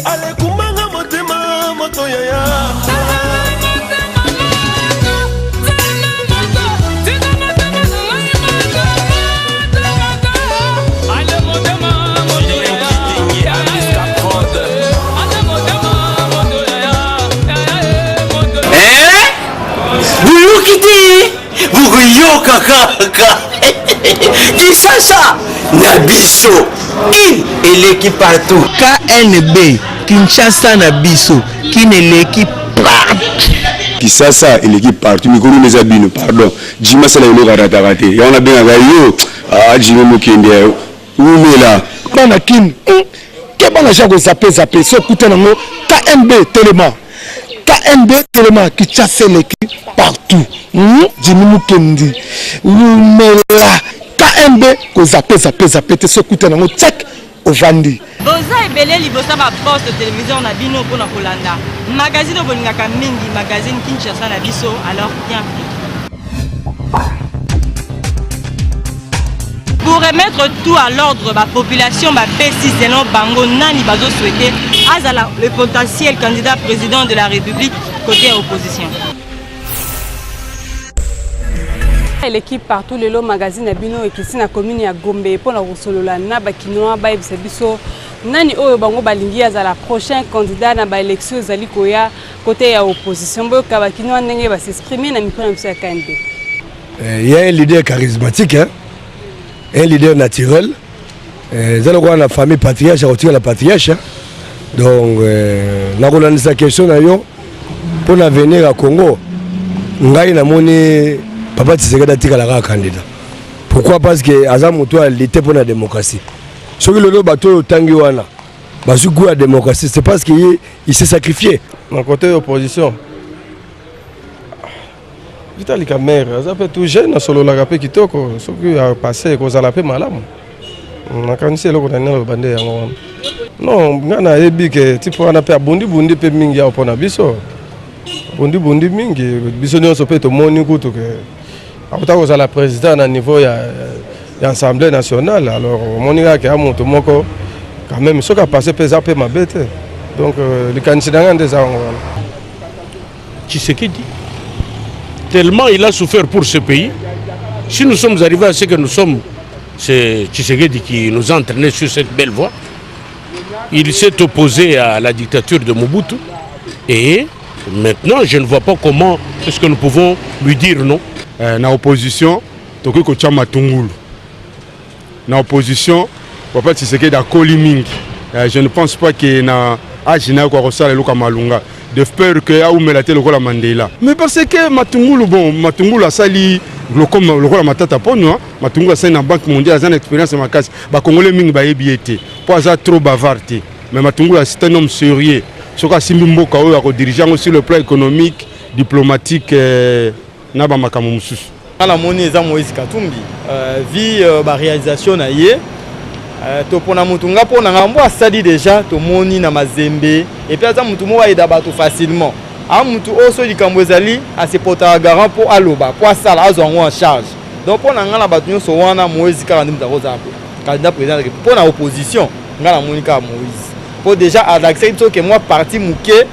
Ale kumanga motema moto yaya. Vuguyoka kaka. Qui ça? Nabiso. Il équipe partout. KNB Kinshasa Nabiso qui ne l'équipe partout. Qui ça il équipe partout. Mais comment les abîmes pardon. Jima c'est la une raté. Et on a bien yo. Ah Jima Mukende. Où mais là. Bana kin. Kebana jago zapé so kuta nango KNB Téléma. KNB Téléma qui chasse l'équipe partout. Jimi Mukendi. Umela. KNB ko zapé te so kuta nango check au vandi. Boza ebele libosa ba poste télévision na bino pona kolanda. Magazine bolingaka mingi magazine Kinshasa na biso alors bien. Pour remettre tout à l'ordre, la population va préciser selon Bango Nani Bazo souhaité Azala, le potentiel candidat président de la République côté opposition. L'équipe partout le magazine Abino et qui na commune ya Gombe pour la Rosolola na bakinoa ba biso nani oyo bango balingi azala prochain candidat na ba élection zali koya côté ya opposition bo ka bakinoa ndenge ba s'exprimer na micro na biso ya KNB. Il y a un leader charismatique hein. Un leader naturel. Zalo kwa na famille patriarche a la patriarche. Donc na kolanda sa question na yo pour venir à Congo. Ngai na moni Papa Tshisekedi tika la candidat. Pourquoi? Parce que Azamoto a l'été pour la démocratie. Ce que le bateau tangi wana. Basu goût à la démocratie, c'est parce qu'il s'est sacrifié. Dans côté opposition. Vitali Kamere, ça peut tout jeune solo la rapé qui toko, ce qui a passé cause à la paix malam. On a canissé le condamné le bandé yango. Non, ngana ebi que tipo on a peur bundi pe mingi ya opona biso. Bundi mingi biso nyo so pe to moni kutu que à la présidente à niveau de l'Assemblée nationale, alors Monica qui a monté moko quand même ce qui a passé pesa peu ma bête. Donc les candidats des Tshisekedi tellement il a souffert pour ce pays. Si nous sommes arrivés à ce que nous sommes, c'est Tshisekedi qui nous a entraînés sur cette belle voie. Il s'est opposé à la dictature de Mobutu et maintenant je ne vois pas comment est-ce que nous pouvons lui dire non. Na opposition toki ko chama tungulu na opposition papa Tshisekedi da koli mingi je ne pense pas que na ajina ko rosala luka malunga de peur que a umelate lokola Mandela mais parce que matungulu bon matungulu asali comme lokola matata pono matungulu asali na banque mondiale azana expérience makasi ba congolais mingi ba yebiete pour ça trop bavardé mais matungulu c'est un homme sérieux soka simbi mboka oyo ko dirigeant sur le plan économique diplomatique Naba makamu mususu. La monnaie est Moïse Katumbi. Vie la réalisation na yé. To pona mutunga pona ngambo asali déjà to moni na mazembe et puis aza mutu mo wa ida bato facilement. A mutu oso likambo ezali a se pota garant pour aloba pour sala azongo en charge. Donc pona ngala bato nyo so wana Moïse ka ndim ta koza ko. Candidat président pona opposition ngala monika Moïse. Pour déjà accepter que moi parti muké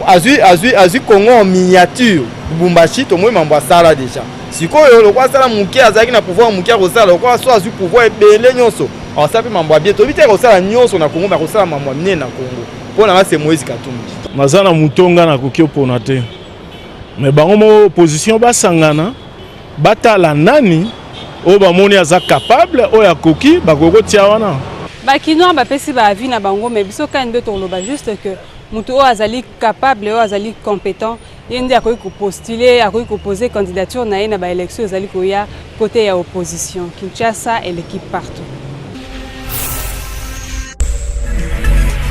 Azui Congo en miniature. Bumbashi to moi mamba sala déjà. Sikoyo le kwa sala muke azaki na pouvoir muke ko sala ko so azu pouvoir ebele nyonso. On sape mamba bien to bite ko sala nyonso na Congo ba ko sala mamba mine na Congo. Pona c'est Moïse Katumbi. Mazana mutonga na kokio pona te. Mais bango mo opposition ba sangana batala nani o ba moni aza capable o ya koki ba koko tia wana. Ba kino ba pesi ba avis na bango mais biso kan de toloba juste que mutu o azali capable o azali compétent yende akoki ko postuler akoki ko poser candidature na na ba élection azali ko ya côté ya opposition Kinshasa et l'équipe partout.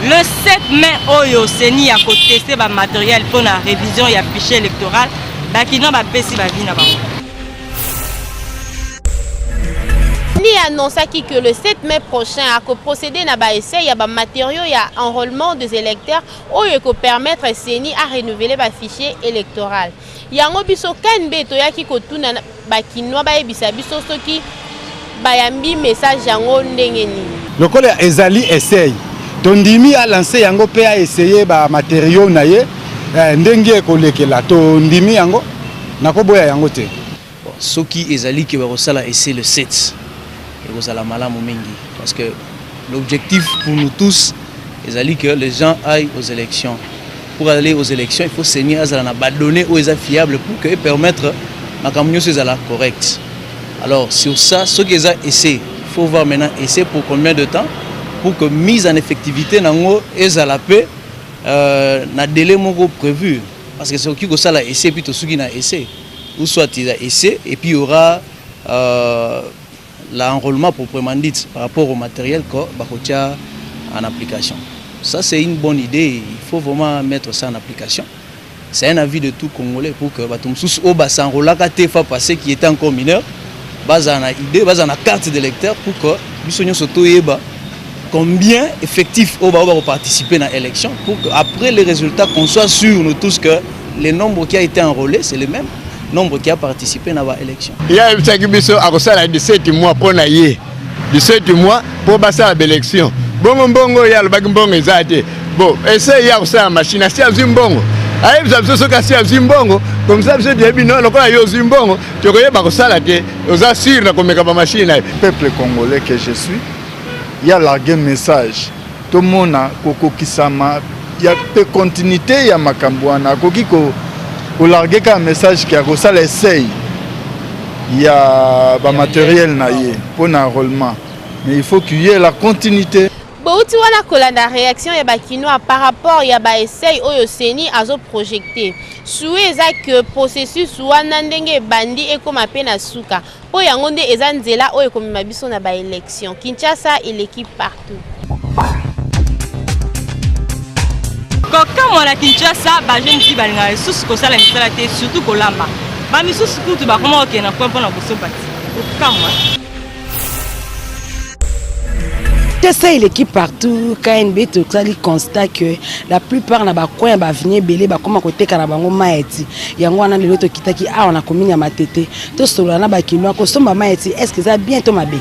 Le 7 mai oyo seni a testé ba matériel pour la révision ya fichier électoral ba kino ba pesi ba vie na bango. Il annonce que le 7 mai prochain, à procéder à essai, il y a des matériaux, il y a enrôlement des électeurs, qui peut permettre CENI à renouveler le fichier électoral. Il y a un biso KNB qui kotuna bakinoa ba ebisa biso soki bayambi message yango ndenge nini. Le col ezali essaye. tondimi a lancé yango pe a essayer ba matériaux na ye ndenge kolekela tondimi yango nakoboya yango te soki ezali ke barosala essayer le 7 et kozala malamu mingi parce que l'objectif pour nous tous ezali que les gens aillent aux élections. Pour aller aux élections, il faut saigner à donner aux fiables pour que permettre ma camion soit correct. Alors sur ça, ce qu'ils ont essayé, il faut voir maintenant essayer pour combien de temps pour que mise en effectivité nango et à la paix na délai mongo prévu parce que ce qui ça la essai plutôt ce qui n'a essayé ou soit il a essayé et puis il y aura l'enrôlement proprement dit par rapport au matériel que bakotia en application. Ça c'est une bonne idée, il faut vraiment mettre ça en application. C'est un avis de tout Congolais pour que Batumsous Oba s'enrôlaka tefa passé qui était encore mineur, bazana idée, bazana carte d'électeur pour que bisonyo soto yeba combien effectif Oba va participer à l'élection pour qu'après les résultats qu'on soit sûr nous tous que les nombres qui a été enrôlés c'est les mêmes nombre qui a participé à l'élection. Il y a un biso à 17 mois pour naïe, 17 mois pour passer à l'élection. Bongo bongo ya le bagbongo ezate. Bon, essaye ya ça machine à faire zimbongo. Aïe vous avez ce kasi à zimbongo comme ça vous dites non le quoi yo zimbongo, tu connais pas ça là que aux assure na comme ka machine. Peuple congolais que je suis, il y a largué message. Tout le monde a koko kisama, il y a peu continuité il y a makambwana koki ko larguer un message qui a ça l'essaye. Il y a ba matériel naïe pour l'enrôlement. Mais il faut qu'il y ait la continuité. Bouti wana kolanda réaction ya bakinoa par rapport ya ba essaye oyo seni azo projecter. Soué eza que processus wana ndenge bandi et comme appena suka. Po yango nde eza nzela oyo komema biso na ba élection. Kinshasa et l'équipe partout. Quand on a Kinshasa, ba jeune fille balinga sous ko sala misala te surtout ko lamba. Ba mi sous kutu ba comment ok na point na boso bati. Quand moi c'est l'équipe partout, KNB, tout ça, il constate que la plupart n'a pas quoi, va venir belé, va comment côté Karabango Maeti. Il y a un autre qui on a commis à ma tête. Tout cela n'a pas qui nous consomme Maeti. Est-ce que ça a bientôt ma bé?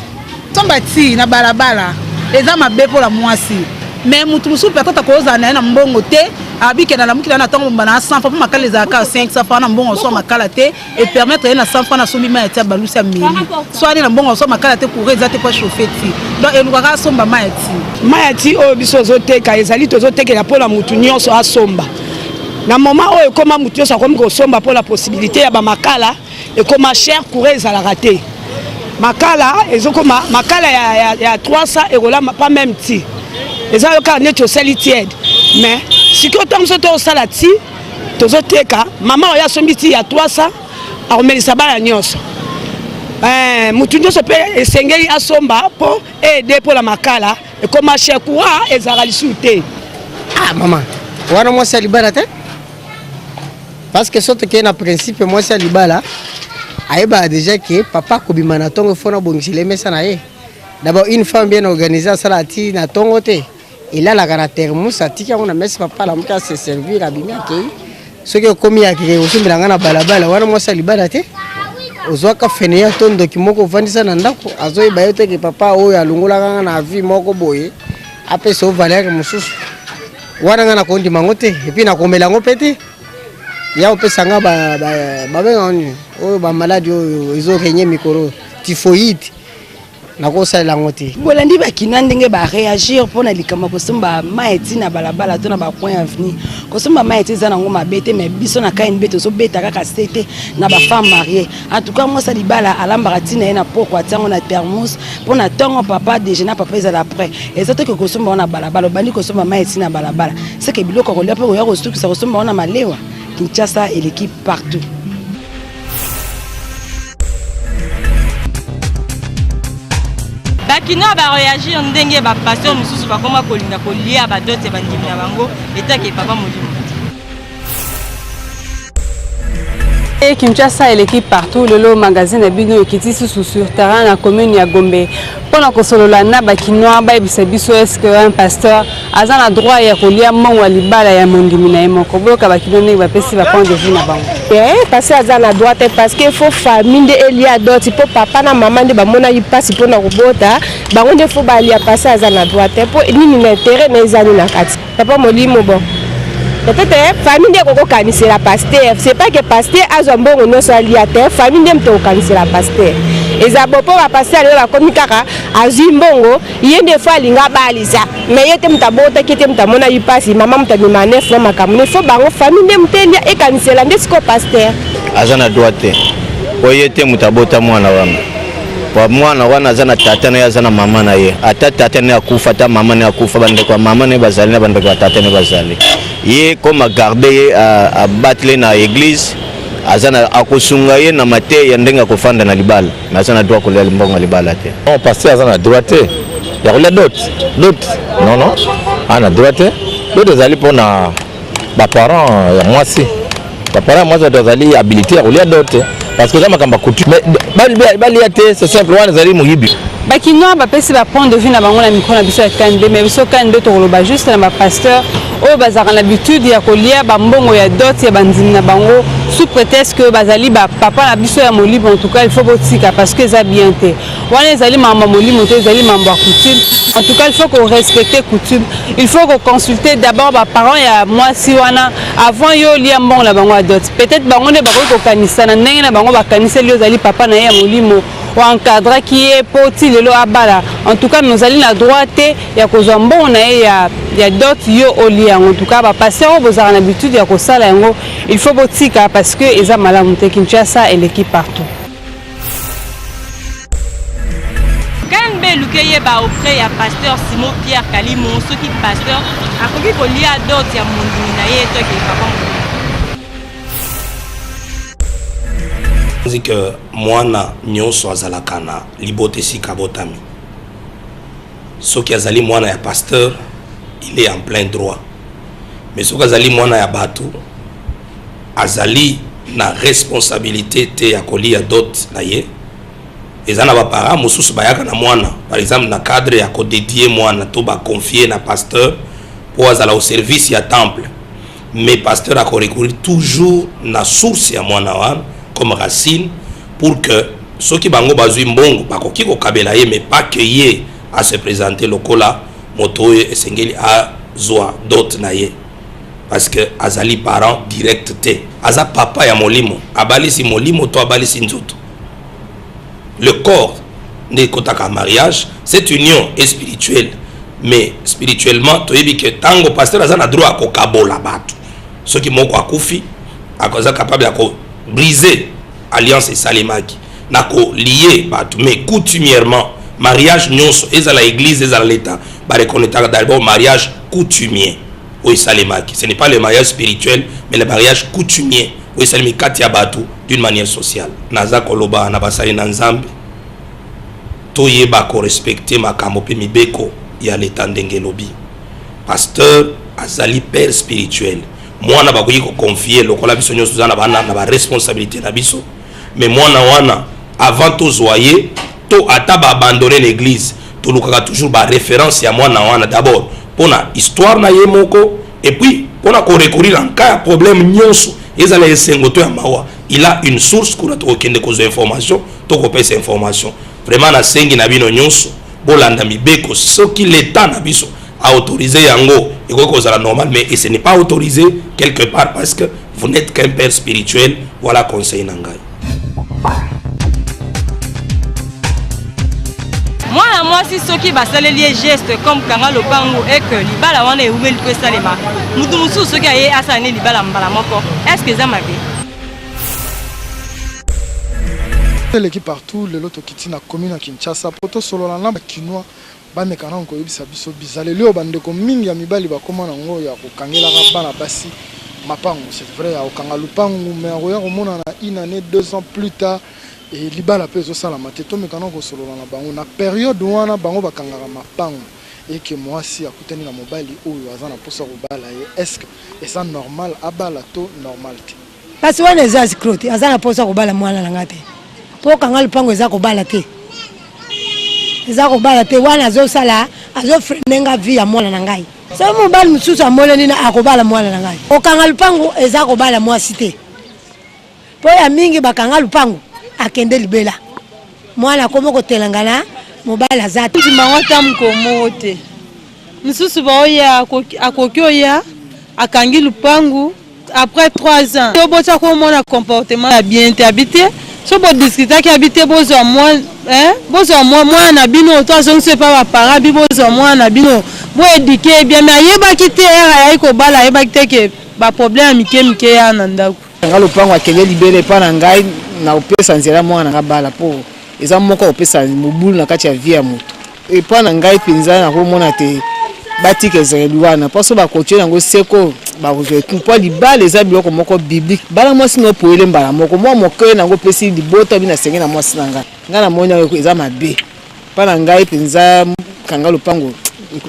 Tombati na balabala. Les hommes a bé pour la moissi. Mais mutusu peut-être cause na mbongo te abike na mukila na tongo bana 100 fois makala les aka 500 fois na mbongo so makala te et permettre na 100 fois na sombi maeti balusa mili soit na mbongo so makala te pour ezate kwa chauffer ti donc elukaka somba maeti o biso zoteka ezali tozotekela pola mutu nyonso asomba na moment oyo koma mutu nyonso akomi kosomba pola possibilité ya ba makala et comme cher courir ezalaka te makala ezokoma makala ya 300 € là pas même ti. Les gens qui ont sali tiède, mais si tu as un salati, tu as un maman a son biti à 300, à remettre sa balle à Nyos. Moutunio se peut essayer à somba pour aider pour la makala et comme ma chère courant et Zarali souté. Ah maman, voilà moi c'est libala parce que surtout qu'il y a un principe moi c'est libala. Aïba déjà que papa kobimana tongo fona bongisile mesa na ye. D'abord une femme bien organisée salati na tongo te. Il a la caractère moussa tika on a mis papa la mouka se servir à bien que ce que comme il y a qui aussi bilanga balabala wana moi salibala te ozwaka fenea ton document ko vandisa na ndako azoyi bayote ke papa oyo alungula na vie moko boye ape so valeur mususu wana ngana kondi mangote et puis na komela ngo pete ya opesanga ba ngani oyo ba maladie oyo ezo kenye mikoro typhoïde. Bolandi bakina ndenge ba réagir pour na likama kosomba maeti na balabala to na ba point avenir kosomba maeti za nango mabete mais biso na KNB to so beta kaka sete na ba femme mariée en tout cas moi ça libala alamba tina na poko atango na thermos pour na tango papa déjeuner papa ezala après et ça que kosomba na balabala bandi kosomba maeti na balabala c'est que biloko ko lepo ya kostu ki sa kosomba na malewa Kinshasa et l'équipe partout. Bakino va réagir ndenge ba passion mususu ba koma kolinga kolia ba dote ba ndimi na bango etake papa modimo. Et Kinshasa et l'équipe partout le magazine bino qui sur terrain la commune ya Gombe. mpona kosolola na bakinois bayebisa biso est-ce que un pasteur aza na droit ya kolia mbongo ya libala ya mondimi na ye moko boyoka bakino ndenge bapesi bapoint de vue na bango pasteur aza na droit te parce que fo famille nde elia doti mpo papa na mama nde bamonaki mpasi mpona kobota bango nde fo balia pasteur aza na droit te mpo nini na intere na ezali na kati papa molimo bon peut-être famille nde kokokanisela pasteur c'est pas que pasteur azwa mbongo nyonso alia te famille nde moto kokanisela pasteur eza bo mpo bapasteur oyo bakomi kaka azwi mbongo ye nde fo alinga balisa mais ye te moto abotaki te moto amona ye mpasi mama moto amema 9 na makambo ne fo bango famille nde moto elia ekanisela nde siko pasteur aza na droit te po ye te moto abota mwana wana po mwana wana aza na tata na ye aza na mama na ye ata tata ne akufa ata mama ne akufa bandeko ya mama ne bazali na bandeko ya tata ne bazali ye comme agarde ye abatele na église azana akosunga ye na mate ya ndenge akofanda na libala mais azana droit kolia mbongo ya libala te non pasteur azana droit te ya kolia dot non ana droit te dot ezali mpona baparent ya mwasi baparent ya mwasi bazali habilité ya kolia dot te parce que eza makambo coutume mais balia te c'est simple wana ezali moyibi bakinois bapesi bapoint de vue na bango na micro na biso ya kande mais biso kande tokoloba juste na bapasteur oyo bazalaka na habitude ya kolia bambongo ya dot ya bandimi na bango sous prétexte que bazali bapapa na biso ya molimo en tout cas il faut botika parce que eza bien te wana ezali mambo ya molimo te ezali mambo ya coutume en tout cas il faut qu'on respecte coutume il faut qu'on consulte d'abord baparents ya mwasi wana avant yo olia mbongo na bango ya dot peut-être bango nde bakoki kokanisa na ndenge na bango bakaniseli ozali papa na ye ya molimo encadre qui est poti lelo abala en tout cas nous allons la droite ya kozwa mbongo na ye ya dot yo olia en tout cas ba passer au bozara na habitude ya kosala yango il faut botika parce que eza malamu te Kinshasa et l'équipe partout Kanbe lukeye ba auprès ya pasteur Simon Pierre Kalimo ce qui pasteur akoki kolia dot ya mondimi na ye to ke papa que mwana nyonso azalaka na libote sika botami soki azali mwana ya pasteur il est en plein droit mais soki azali mwana ya bato azali na responsabilité te ya kolia dot na ye eza na bapara mosusu bayaka na mwana par exemple na cadre ya kodedie mwana to baconfie na pasteur po azala au service ya temple mais pasteur akorecourir toujours na source ya mwana wana comme racine pour que ceux qui bango bazui mbongo bakoki ko kabela ye mais pas que ye à se présenter lokola moto et sengeli a zoa dot na ye parce que azali parent direct te aza papa ya molimo abalisi molimo to abalisi nzoto le corps ne kotaka mariage cette union est spirituelle mais spirituellement to yebi que tango pasteur azana droit ko kabola bato ceux qui moko akufi akoza capable ya ko briser alliance esalemaki nako lié bato mais coutumièrement mariage nyonso ezala église ezala l'état ba reconnaître d'abord mariage coutumier o esalemaki ce n'est pas le mariage spirituel mais le mariage coutumier o esalemi kati ya bato d'une manière sociale naza koloba na basali na nzambe toyeba ko respecter makambo pe mibeko ya l'état ndenge lobi pasteur azali père spirituel mwana bakoki ko confier lokola biso nyonso zana bana na ba responsabilité na biso mais mwana wana avant to zoyer to ata ba abandonner l'église to lukaka toujours ba référence ya mwana wana d'abord pona histoire na ye moko et puis pona ko recourir en cas de problème nyonso ezala esengo to ya mawa il a une source kuna to kende ko zo information to ko pesa information vraiment na sengi na bino nyonso bolanda mibeko soki l'état na biso a autorisé yango et que ça normal mais et ce n'est pas autorisé quelque part parce que vous n'êtes qu'un père spirituel voilà conseil nangai moi si soki basaleli geste comme kanga lopango et que libala wana eumeli ko salema mutu musu soki aye asane libala mbala moko est-ce que ça mabe l'équipe partout le loto kiti na commune à Kinshasa poto solo na bakinois bameka na koyebisa biso bizale leo bandeko mingi ya mibali bakoma na ngo ya kokangela bana basi mapango c'est vrai ya okanga lupango mais akoya komona na une année 2 ans plus tard et libala peso sala mateto meka na ko solo na bango na période wana bango bakangaka mapango et que moi si akutani na mobali oyo azana posa kobala ye est-ce que c'est normal abala to normal te parce wana eza escroquerie azana posa kobala mwana na ngate po kanga lupango eza kobala te eza kobala te wana azosala azofrenenga vie ya mwana na ngai so mobali mosusu amonani na akobala mwana na ngai okanga lupango eza kobala mwasi te po ya mingi bakanga lupango akende libela mwana komo kotelangana mobali aza te mango tam komo te mosusu baoya akoki oya akangi lupango après 3 ans to bota ko mona comportement ya bien te habité so bo discuter ki habité bozwa moi na bino to azongse pa ba para bi bozwa moi na bino bo éduquer bien mais ayeba ki te ya ko bala ayeba ki te ke ba problème mike ya na ndako nga lupango akende libele pa na ngai na opesa nzela mwana nga bala po eza moko opesa mobulu na kati ya vie ya moto e pa na ngai pinza na ko mona te batike ezali wana poso bakotie yango seko bakozwe po libala eza biloko moko biblique bala mwasi no poele mbala moko mwa moke nango pesi libota bina senge na mwasi na nga na mona eza mabe pa na ngai pinza kanga lupango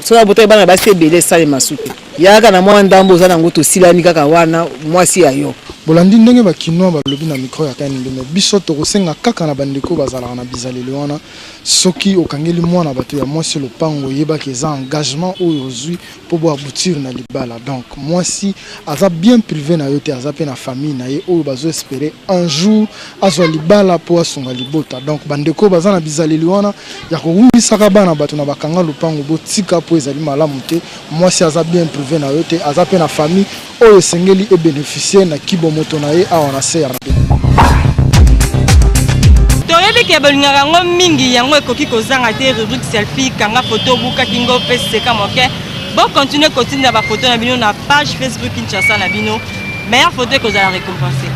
so bota bana basi ebele sale masupe yaka na mwa ndambo za nango tosilani kaka wana mwasi ayo bolandi ndenge bakinoa balobi na micro ya KND me biso tokosenga kaka na bandeko bazalaka na bizaleli wana soki okangeli mwana bato ya mwasi lopango yebaki eza engagement oyo ozwi po bo aboutir na libala donc mwasi aza bien privé na yo te aza pe na famille na ye oyo bazo espérer un jour azwa libala po asunga libota donc bandeko baza na bizaleli wana ya korumbisaka bana bato na bakanga lopango botika po ezali malamu te mwasi aza bien privé na yo te aza pe na famille oyo esengeli ebénéficier na kibo moto na ye awa na se ya rabe toyebi ke bolingaka yango mingi yango ekoki kozanga te rubrique selfie kanga photo buka kingo pe seka moke bon continuer kotinda ba photo na bino na page Facebook Kinshasa na bino meilleure photo kozala récompensée.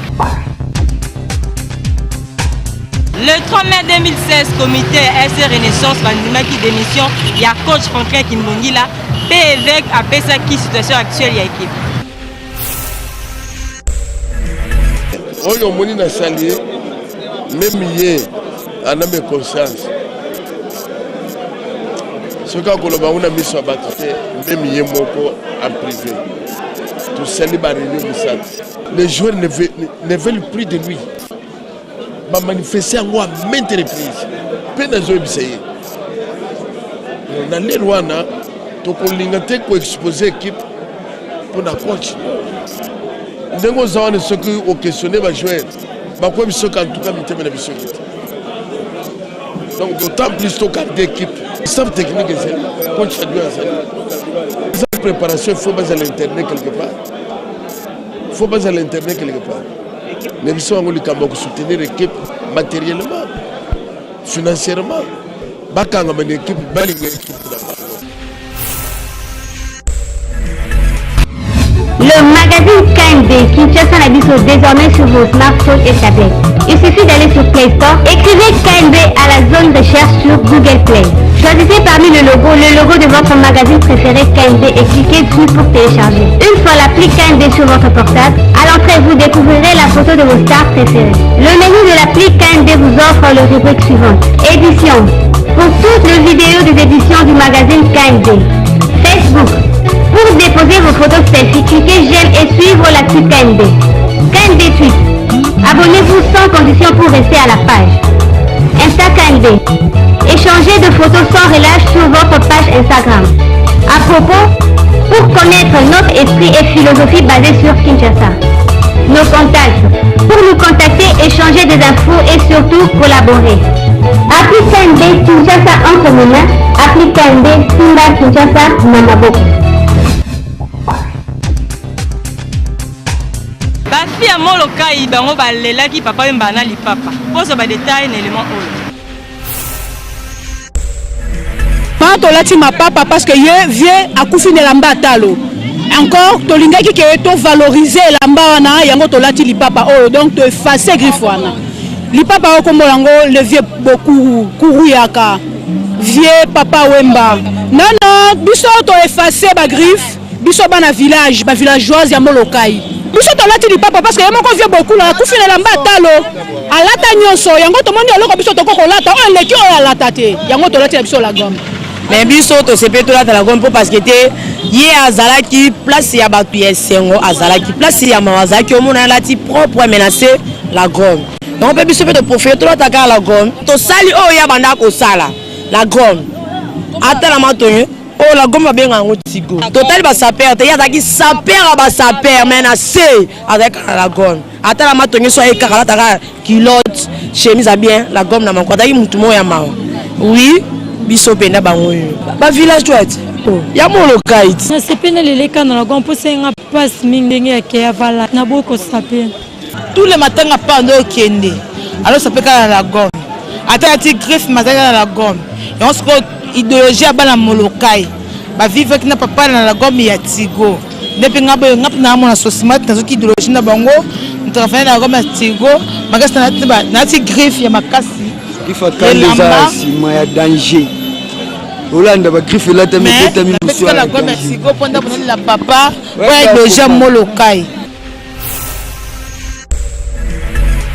Le 3 mai 2016, comité SC Renaissance bandimaki démission ya coach Franklin Kimbongila pe évêque apesa ki situation actuelle ya équipe. Oyo moni na sali même hier ana me conscience ce ka koloba una miso abatite même hier moko en privé tout sali ba réunion misat les joueurs ne veulent plus de lui ba manifester en moi maintes reprises pena zo biseye na lerwana to kolinga te ko exposer équipe pour na coach ndengo zawane soki o questionner ba joueur ba ko biso en tout cas miteme na biso donc d'autant plus to garder équipe staff technique c'est coach a dû ça préparation faut baser l'internet quelque part mais biso ngoli kamba ko soutenir l'équipe matériellement financièrement bakanga ba équipe balinga équipe. Le magazine KND Kinshasa Nabiso désormais sur vos smartphones et tablettes. Il suffit d'aller sur Play Store, écrivez KND à la zone de recherche sur Google Play. Choisissez parmi le logo de votre magazine préféré KND et cliquez dessus pour télécharger. Une fois l'appli KND sur votre portable, à l'entrée vous découvrirez la photo de vos stars préférées. Le menu de l'appli KND vous offre le rubrique suivante. Édition. Pour toutes les vidéos des éditions du magazine KND. Facebook. Pour déposer vos photos selfie, cliquez j'aime et suivre l'actu KND. KND Tweet. Abonnez-vous sans condition pour rester à la page. Insta KND. Échangez de photos sans relâche sur votre page Instagram. À propos, pour connaître notre esprit et philosophie basée sur Kinshasa. Nos contacts. Pour nous contacter, échanger des infos et surtout collaborer. Appli KND Kinshasa entre nos mains. Appli KND Simba Kinshasa Namaboko. Bafi ya molokai bango balelaki papa mbana lipapa. Poso ba détail na élément oyo. Tolati ma papa parce que ye vient à kufi de lamba talo. Encore tolingaki ke to valoriser lamba wana yango tolati lipapa oyo donc to effacer griffe wana. Lipapa o kombo lango le vieux beaucoup kuruyaka. Vieux papa wemba. Non biso to effacer ba griffe, biso bana village, ba villageoise ya molokai. Biso tolati lipapa parce que yamoko vieux beaucoup na kufi de lamba talo. Alata nyonso yango to moni aloko biso to kokolata o leki o alata te. Yango tolati biso la gomme. Mais biso to sepe to la gomme parce que te ye azalaki place ya batu ya sengo azalaki place ya mawazaki omona lati propre menacer la gomme. Donc biso pe to profiter to la taka la gomme to sali o ya banda ko sala la gomme ata na matonyo oh la gomme babenga yango tigo total ba saper te yataki saper ba saper mais na se avec la gomme ata na matonyo so e kaka la culotte chemise à bien la gomme na manko ataki mutu mo ya mawa oui biso penda bango ba village toite ya molo kait na sepena leleka na la gomme pour senga passe mingi ya ke avala na boko saper tous les matins à pando kende alors ça peut ka la gomme ata ti griffe mazaka la gomme et on se idéologie à bana molokai ba vivre avec na papa na la gomme ya tigo depuis ngabo ngap na mona sosimat na zoki idéologie na bango travailler na gomme ya tigo magasta na ti griffe ya makasi il faut kandeza sima ya danger Olanda ba griffe là tammi tammi muso la gomme ya tigo ponda bona la papa ouais idéologie molokai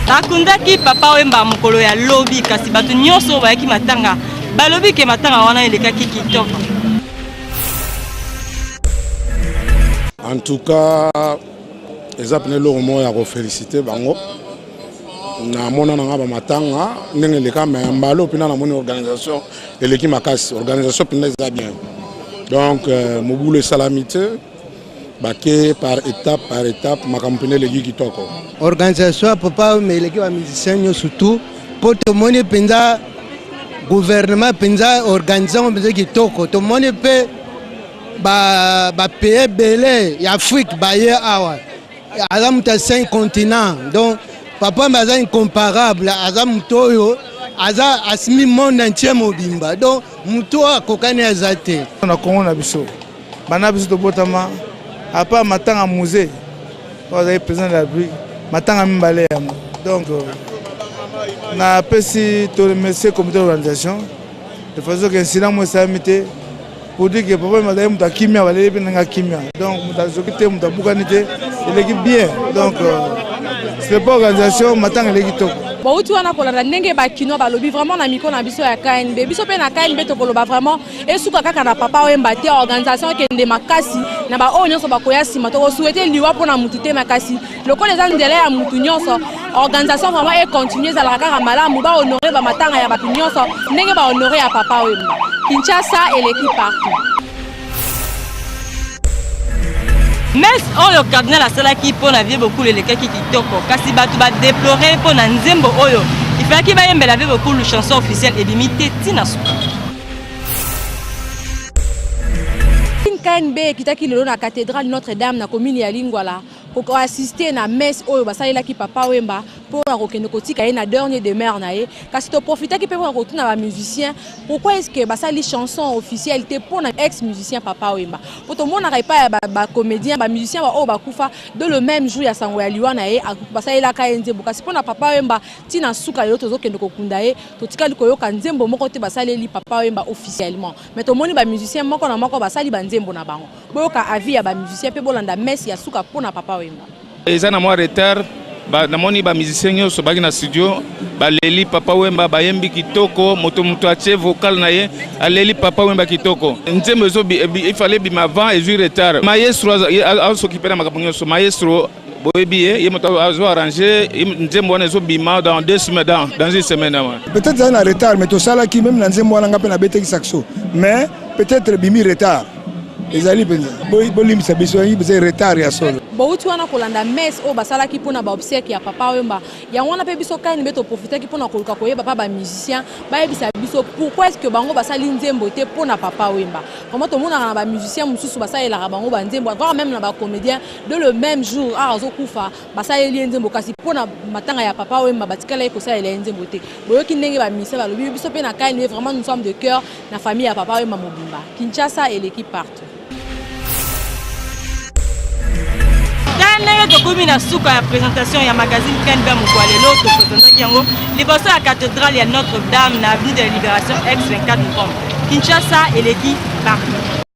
akundaki papa wemba mokolo ya lobi kasi bato nyonso bayaki matanga balobi ke matanga wana elekaki kitoko. En tout cas ezapne lo mo ya ko féliciter bango na mona nga ba matanga ndenge leka mais mbalo pina na moni organisation eleki makasi organisation pina za bien donc mobulo salamité baké par étape makampene legi kitoko organisation papa mais leki ba musiciens surtout pour tout monde penza gouvernement penza organisation penza kitoko tout monde peut ba payer belé ya Afrique ba ye awa azam ta 5 continents donc papa baza incomparable azam toyo aza asmi monde entier mobimba donc muto akokani azate na Congo na biso bana biso to botama apa matanga musée oza président de la République matanga mimbale ya donc na pesi to remercier comité d'organisation de façon que incident mo samité pour dire que papa madame muta kimia balé binanga kimia donc muta zokité muta bukanité l'équipe bien donc c'est pas organisation matanga l'équipe to bauti wana kolanda ndenge bakino balobi vraiment na miko na biso ya KNB biso pe na KNB to koloba vraiment esuka kaka na papa wemba te organisation kende makasi na ba o nyonso bakoya sima to souhaiter liwa pona mutu te makasi lokola eza ndele ya mutu nyonso organisation vraiment et continuer za la kaka malamu ba honorer ba matanga ya bato nyonso ndenge ba honorer ya papa wemba Kinshasa et l'équipe partout. Mais oyo cardinal asalaki mpona vie beaucoup lelekaki kitoko kasi bato badéplorer mpona nzembo oyo ifalaki bayembela vie beaucoup le chanson officielle ebimi te ntina suka KNB ekitaki lelo na cathédrale Notre-Dame na commune ya Lingwala pour assister na messe oyo basalelaki papa wemba pour akokende kotika ye na dernier demeure na ye kasi to profitaki pe pour akotuna ba musicien pourquoi est-ce que basali chanson officielle te pour na ex musicien papa wemba pour to mona pas ba comédien ba musicien ba o ba kufa de le même jour ya sango ya liwa na ye basalelaka nzembo kasi pour na papa wemba tina suka yo tozokende kokunda ye to tikali koyoka nzembo moko te basaleli papa wemba officiellement mais to moni ba musicien moko na moko basali ba nzembo na bango boyoka avis ya ba musicien pe bolanda messe ya suka pour na papa wemba eza na mwa retard namoni ba musicien nyonso baki na studio baleli papa wemba bayembi kitoko moto atie vocal na ye aleli papa wemba kitoko nzembo ezo ifale bima avant et retard maestro s'occuper na makambo nyonso maestro boyebi ye moto azo arranger nzembo wana ezo bima dans 2 semaines dans une semaine peut-être ça na retard mais to sala ki même na nzembo wana ngape na beteki saxo mais peut-être bimi retard ezali penza bolimisa biso yi beze retard ya solo bauti wana kolanda messe o basalaki pona ba obsèque ya papa wemba ya wana pe biso KNB to profiter ki pona koluka koyeba papa musicien bayebisa biso pourquoi est-ce que bango basali nzembo te pona papa wemba comment to mona na ba musicien mususu basalela bango ba nzembo voire même na ba comédien de le même jour azo kufa basaleli nzembo kasi pona matanga ya papa wemba batikala eko salela nzembo te boyoki ndenge ba musicien balobi biso pe na KNB vraiment nous sommes de cœur na famille ya papa wemba mobimba Kinshasa et l'équipe partout. ndenge tokomi na suka ya présentation ya magazine KNB mokwa lelo topresentaki yango liboso ya cathédrale ya Notre-Dame na avenue de la Libération ex 24 novembre Kinshasa eleki partout.